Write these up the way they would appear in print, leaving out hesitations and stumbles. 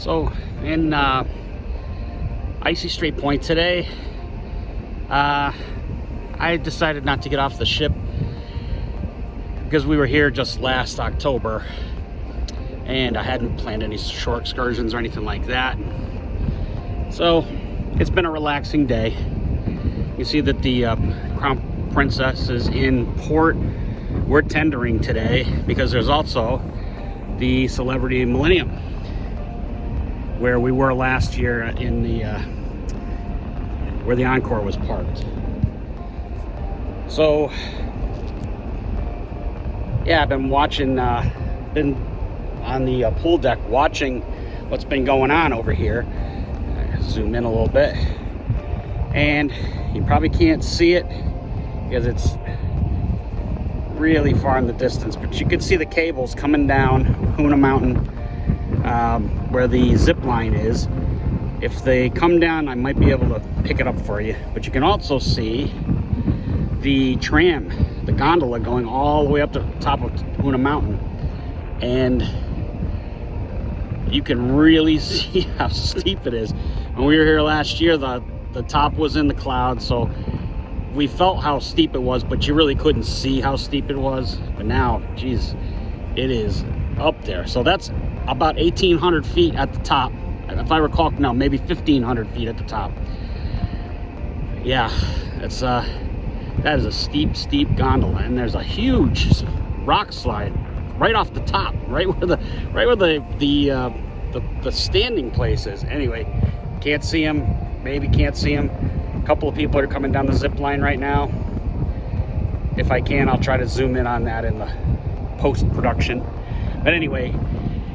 So in Icy Strait Point today, I decided not to get off the ship because we were here just last October and I hadn't planned any shore excursions or anything like that. So it's been a relaxing day. You see that the Crown Princess is in port. We're tendering today because there's also the Celebrity Millennium where we were last year in the where the Encore was parked. So yeah, I've been watching, been on the pool deck watching what's been going on over here. Zoom in a little bit, and you probably can't see it because it's really far in the distance, but you can see the cables coming down Hoona Mountain, where the zip line is. If they come down, I might be able to pick it up for you, but you can also see the tram, the gondola, going all the way up to the top of Hoona Mountain, and you can really see how steep it is. When we were here last year, the top was in the clouds, so we felt how steep it was, but you really couldn't see how steep it was. But now, geez, it is up there. So that's about 1,800 feet at the top. If I recall, no, maybe 1,500 feet at the top. Yeah, it's that is a steep gondola, and there's a huge rock slide right off the top, right where the standing place is. Anyway, can't see him, maybe can't see him. A couple of people are coming down the zip line right now. If I can, I'll try to zoom in on that in the post-production. But anyway,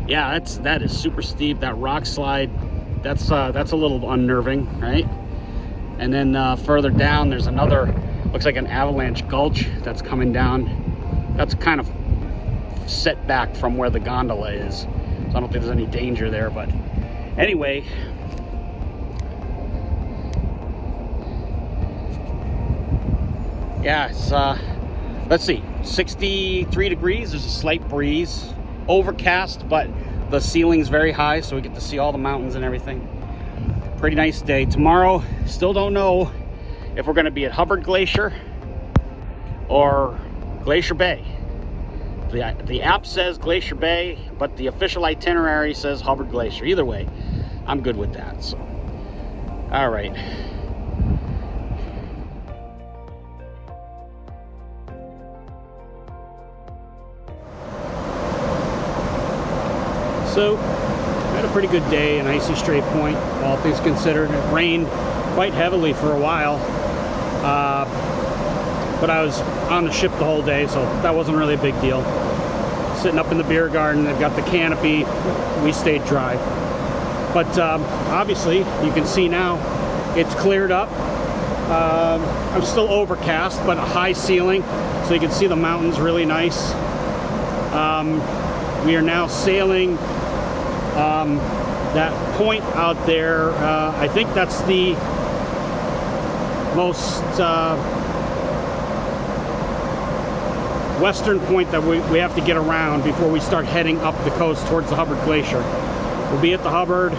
yeah, that is super steep. That rock slide, that's a little unnerving, right? And then further down, there's another, looks like an avalanche gulch that's coming down. That's kind of set back from where the gondola is, so I don't think there's any danger there. But anyway, yeah, it's let's see, 63 degrees. There's a slight breeze, overcast, but the ceiling's very high, so we get to see all the mountains and everything. Pretty nice day. Tomorrow, still don't know if we're going to be at Hubbard Glacier or Glacier Bay. The app says Glacier Bay, but the official itinerary says Hubbard Glacier. Either way, I'm good with that. So, all right. So, I had a pretty good day in Icy Strait Point, all things considered. It rained quite heavily for a while, but I was on the ship the whole day, so that wasn't really a big deal. Sitting up in the beer garden, they've got the canopy, we stayed dry. But obviously, you can see now, it's cleared up. I'm still overcast, but a high ceiling, so you can see the mountains really nice. We are now sailing that point out there. I think that's the most western point that we have to get around before we start heading up the coast towards the Hubbard Glacier. We'll be at the Hubbard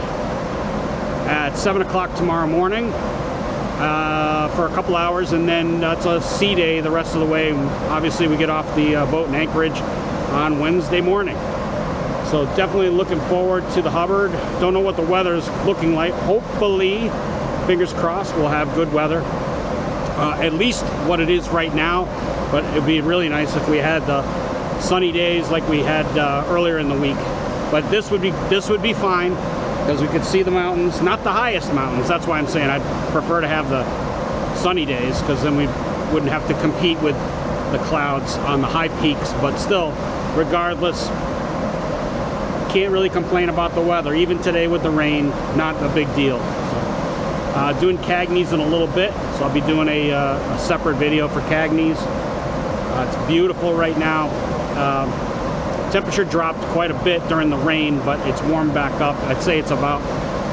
at 7 o'clock tomorrow morning for a couple hours, and then it's a sea day the rest of the way. Obviously, we get off the boat in Anchorage on Wednesday morning. So definitely looking forward to the Hubbard. Don't know what the weather's looking like. Hopefully, fingers crossed, we'll have good weather. At least what it is right now, but it'd be really nice if we had the sunny days like we had earlier in the week. But this would be fine because we could see the mountains, not the highest mountains. That's why I'm saying I'd prefer to have the sunny days, because then we wouldn't have to compete with the clouds on the high peaks. But still, regardless, can't really complain about the weather. Even today with the rain, not a big deal. So, doing Cagney's in a little bit, so I'll be doing a separate video for Cagney's. It's beautiful right now. Temperature dropped quite a bit during the rain, but it's warmed back up. I'd say it's about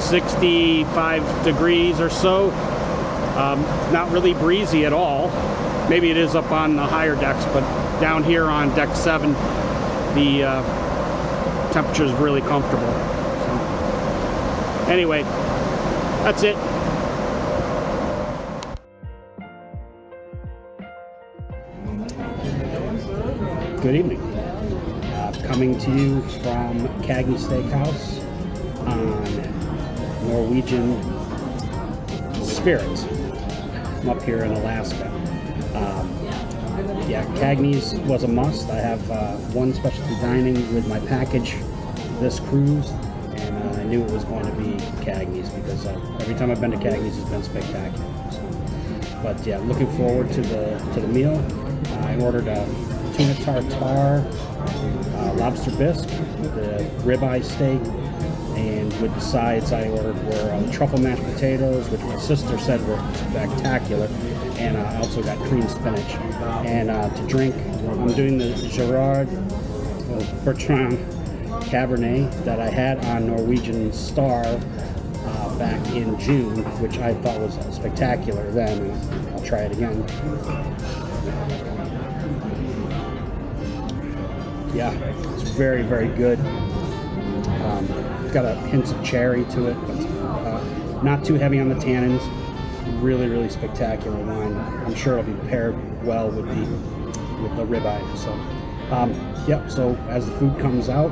65 degrees or so. Not really breezy at all. Maybe it is up on the higher decks, but down here on deck 7, the temperature is really comfortable. So, Anyway, that's it. Good evening. Coming to you from Cagney Steakhouse on Norwegian Spirit. I'm up here in Alaska. Yeah, Cagney's was a must. I have one specialty dining with my package this cruise, and I knew it was going to be Cagney's because every time I've been to Cagney's, it's been spectacular. So, but yeah, looking forward to the meal. I ordered a tuna tartare, lobster bisque, the ribeye steak, and with the sides I ordered were truffle mashed potatoes, which my sister said were spectacular, and I also got cream spinach. And to drink, I'm doing the Bertrand Cabernet that I had on Norwegian Star back in June, which I thought was spectacular then, and I'll try it again. Yeah, it's very, very good. Got a hint of cherry to it, but not too heavy on the tannins. Really, really spectacular wine. I'm sure it'll be paired well with the ribeye. So, yeah. So as the food comes out,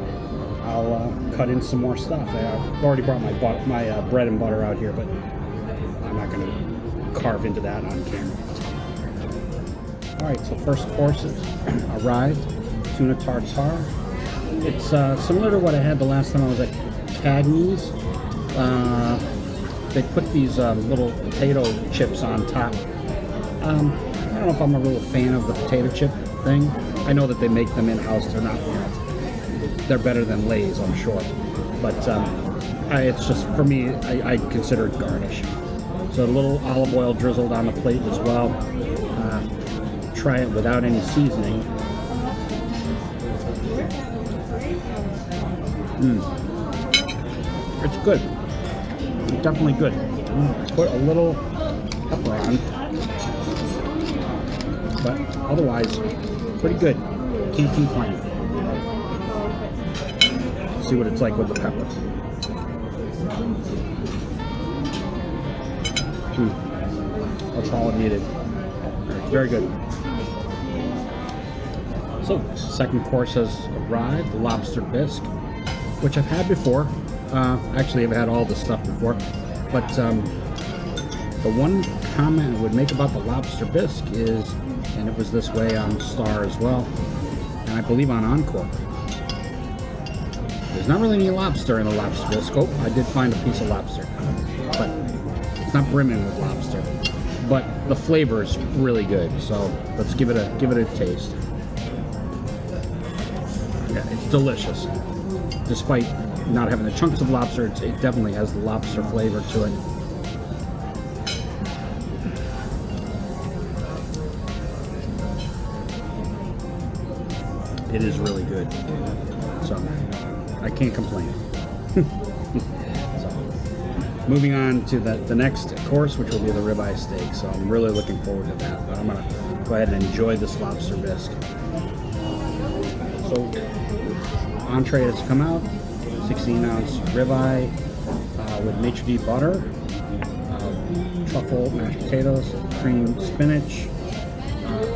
I'll cut in some more stuff. I've already brought my bread and butter out here, but I'm not going to carve into that on camera. All right. So first course has arrived. Tuna tartare. It's similar to what I had the last time I was at Cagney's. They put these little potato chips on top. I don't know if I'm a real fan of the potato chip thing. I know that they make them in-house. They're not, they're better than Lay's, I'm sure. But it's just, for me, I consider it garnish. So a little olive oil drizzled on the plate as well. Try it without any seasoning. It's good. It's definitely good. Put a little pepper on, but otherwise, pretty good. Can't complain. See what it's like with the pepper. That's all it needed. Very good. So, second course has arrived, the lobster bisque, which I've had before. Actually, I've had all this stuff before. But the one comment I would make about the lobster bisque is, and it was this way on Star as well, and I believe on Encore, there's not really any lobster in the lobster bisque. Oh, I did find a piece of lobster, but it's not brimming with lobster. But the flavor is really good, so let's give it a taste. Yeah, it's delicious. Despite not having the chunks of lobster, it definitely has the lobster flavor to it. It is really good. So, I can't complain. So, moving on to the next course, which will be the ribeye steak. So, I'm really looking forward to that. But I'm going to go ahead and enjoy this lobster bisque. So, entree has come out. 16-ounce ribeye with maitre d' butter, truffle mashed potatoes, cream spinach.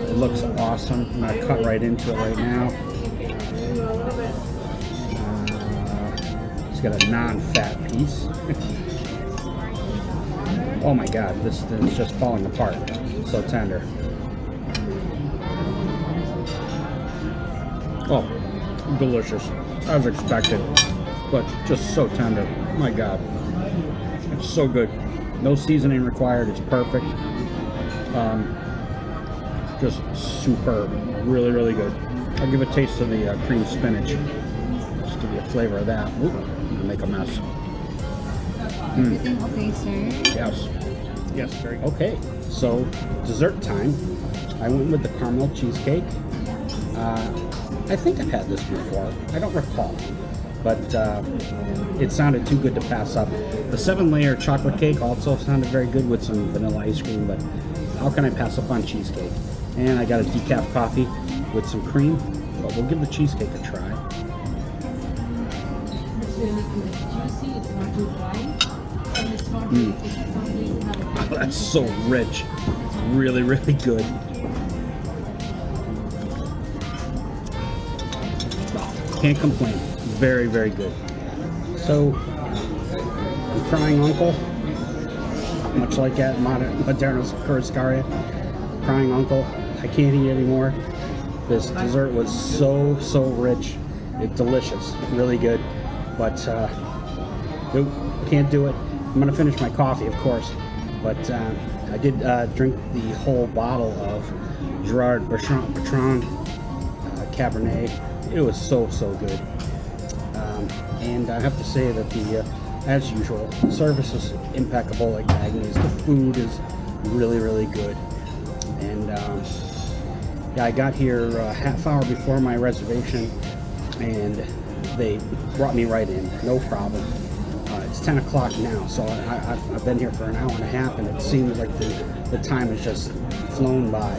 It looks awesome. I'm going to cut right into it right now. It's got a non-fat piece. Oh my god, this is just falling apart. So tender. Oh, delicious, as expected. But just so tender. My god, it's so good. No seasoning required. It's perfect. Just superb. Really, really good. I'll give a taste of the cream spinach. Just give you a flavor of that. Ooh, I'm gonna make a mess. Everything okay, sir? Yes. Yes, very good. Okay, so dessert time. I went with the caramel cheesecake. I think I've had this before. I don't recall. But it sounded too good to pass up. The 7-layer chocolate cake also sounded very good with some vanilla ice cream, but how can I pass up on cheesecake? And I got a decaf coffee with some cream, but we'll give the cheesecake a try. It's really good. Juicy, it's not too dry. Oh, that's so rich. It's really, really good. Oh, can't complain. Very, very good. So, I'm crying uncle, much like at Moderno's Kurskaria. Crying uncle. I can't eat anymore. This dessert was so, so rich. It's delicious. Really good. But, nope, can't do it. I'm going to finish my coffee, of course. But I did drink the whole bottle of Gerard Bertrand Cabernet. It was so, so good. And I have to say that as usual, the service is impeccable at Cagney's. The food is really, really good. And yeah, I got here a half hour before my reservation, and they brought me right in, no problem. It's 10 o'clock now, so I've been here for an hour and a half, and it seems like the time has just flown by.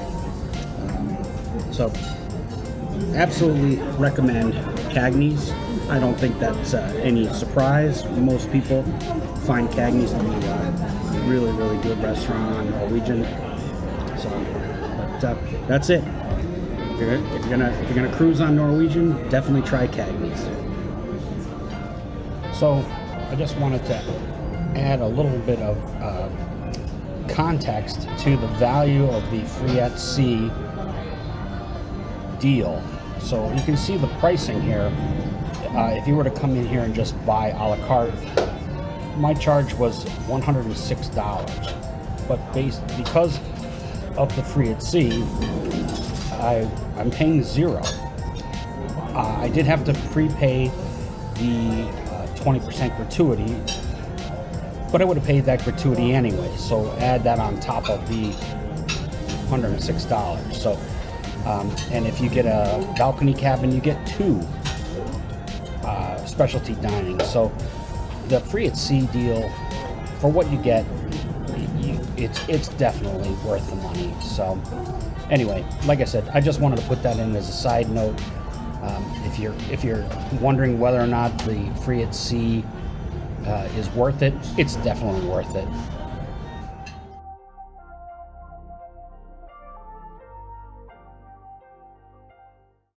So absolutely recommend Cagney's. I don't think that's any surprise. Most people find Cagney's to be a really, really good restaurant on Norwegian. So, but that's it. If you're gonna cruise on Norwegian, definitely try Cagney's. So, I just wanted to add a little bit of context to the value of the free at sea deal. So you can see the pricing here. If you were to come in here and just buy a la carte, my charge was $106. But because of the free at sea, I'm paying $0. I did have to prepay the 20% gratuity, but I would have paid that gratuity anyway, so add that on top of the $106. So and if you get a balcony cabin, you get 2 specialty dining. So the free at sea deal, for what you get, it's definitely worth the money. So anyway, like I said, I just wanted to put that in as a side note. If you're wondering whether or not the free at sea is worth it, it's definitely worth it.